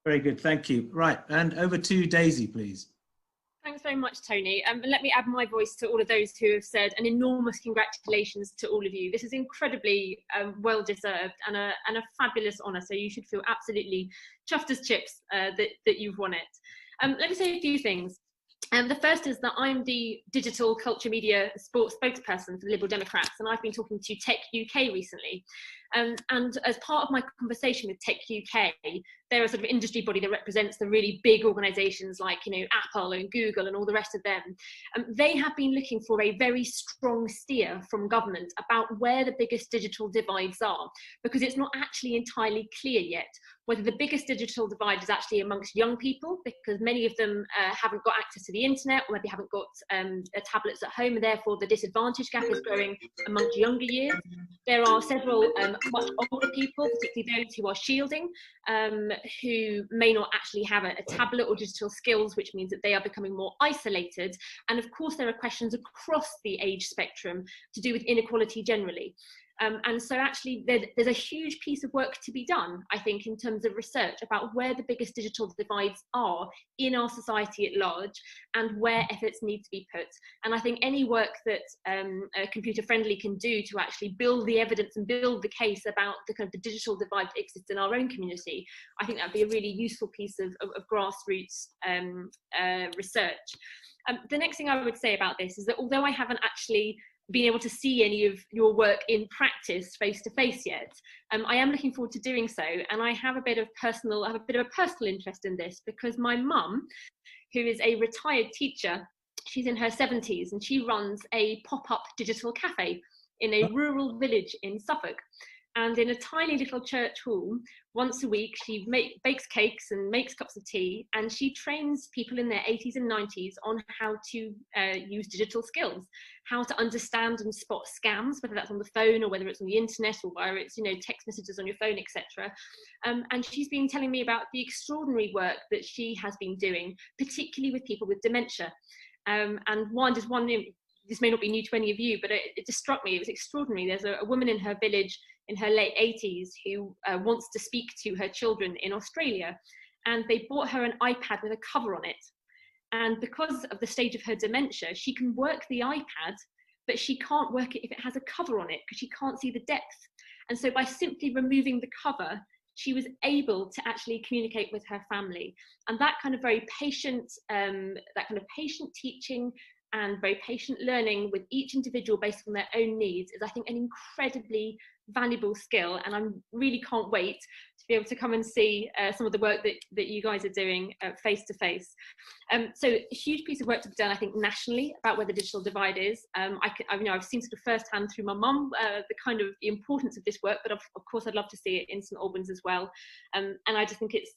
Very good, thank you. Right, and over to Daisy, please. Thanks very much, Tony. And let me add my voice to all of those who have said an enormous congratulations to all of you. This is incredibly well deserved and a fabulous honour. So you should feel absolutely chuffed as chips that you've won it. Let me say a few things. The first is that I'm the digital culture media sports spokesperson for the Liberal Democrats, and I've been talking to Tech UK recently. And as part of my conversation with Tech UK, they're a sort of industry body that represents the really big organisations like, Apple and Google and all the rest of them. They have been looking for a very strong steer from government about where the biggest digital divides are, because it's not actually entirely clear yet whether the biggest digital divide is actually amongst young people, because many of them haven't got access to the internet, or maybe haven't got tablets at home, and therefore the disadvantage gap is growing amongst younger years. There are several much older people, particularly those who are shielding, who may not actually have a tablet or digital skills, which means that they are becoming more isolated. And of course, there are questions across the age spectrum to do with inequality generally. And so actually there's a huge piece of work to be done, I think, in terms of research about where the biggest digital divides are in our society at large and where efforts need to be put. And I think any work that Computer Friendly can do to actually build the evidence and build the case about the kind of the digital divide that exists in our own community, I think that'd be a really useful piece of grassroots research. The next thing I would say about this is that although I haven't actually been able to see any of your work in practice face to face yet, I am looking forward to doing so. And I have a bit of a personal interest in this, because my mum, who is a retired teacher, she's in her 70s, and she runs a pop-up digital cafe in a rural village in Suffolk. And in a tiny little church hall, once a week, she bakes cakes and makes cups of tea, and she trains people in their 80s and 90s on how to use digital skills, how to understand and spot scams, whether that's on the phone or whether it's on the internet or whether it's, text messages on your phone, etc. And she's been telling me about the extraordinary work that she has been doing, particularly with people with dementia. And this may not be new to any of you, but it just struck me, it was extraordinary. There's a woman in her village in her late 80s who wants to speak to her children in Australia, and they bought her an iPad with a cover on it. And because of the stage of her dementia, she can work the iPad, but she can't work it if it has a cover on it, because she can't see the depth. And so by simply removing the cover, she was able to actually communicate with her family. And that kind of very patient, teaching and very patient learning with each individual based on their own needs is, I think, an incredibly valuable skill. And I really can't wait to be able to come and see some of the work that you guys are doing face to face. So a huge piece of work to be done, I think, nationally about where the digital divide is. I've seen sort of firsthand through my mum the importance of this work, but of course I'd love to see it in St Albans as well. And I just think it's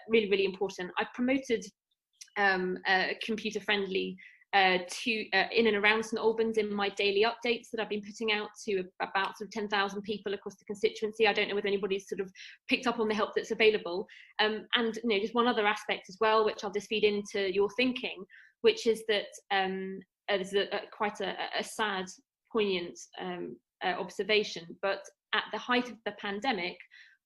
really, really important. I've promoted Computer Friendly in and around St Albans in my daily updates that I've been putting out to about sort of 10,000 people across the constituency. I don't know whether anybody's sort of picked up on the help that's available. And just one other aspect as well, which I'll just feed into your thinking, which is that this is quite a sad, poignant observation. But at the height of the pandemic,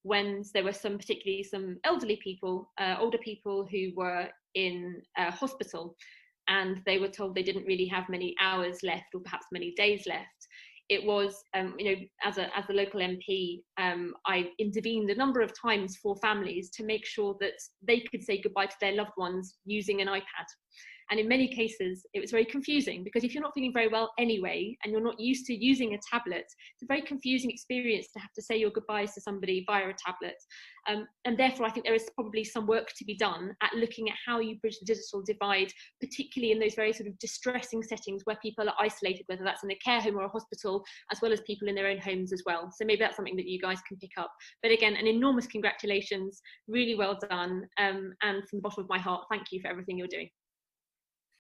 when there were particularly some elderly people, older people who were in hospital, and they were told they didn't really have many hours left, or perhaps many days left. It was, as a local MP, I intervened a number of times for families to make sure that they could say goodbye to their loved ones using an iPad. And in many cases, it was very confusing, because if you're not feeling very well anyway, and you're not used to using a tablet, it's a very confusing experience to have to say your goodbyes to somebody via a tablet. And therefore, I think there is probably some work to be done at looking at how you bridge the digital divide, particularly in those very sort of distressing settings where people are isolated, whether that's in a care home or a hospital, as well as people in their own homes as well. So maybe that's something that you guys can pick up. But again, an enormous congratulations, really well done. And from the bottom of my heart, thank you for everything you're doing.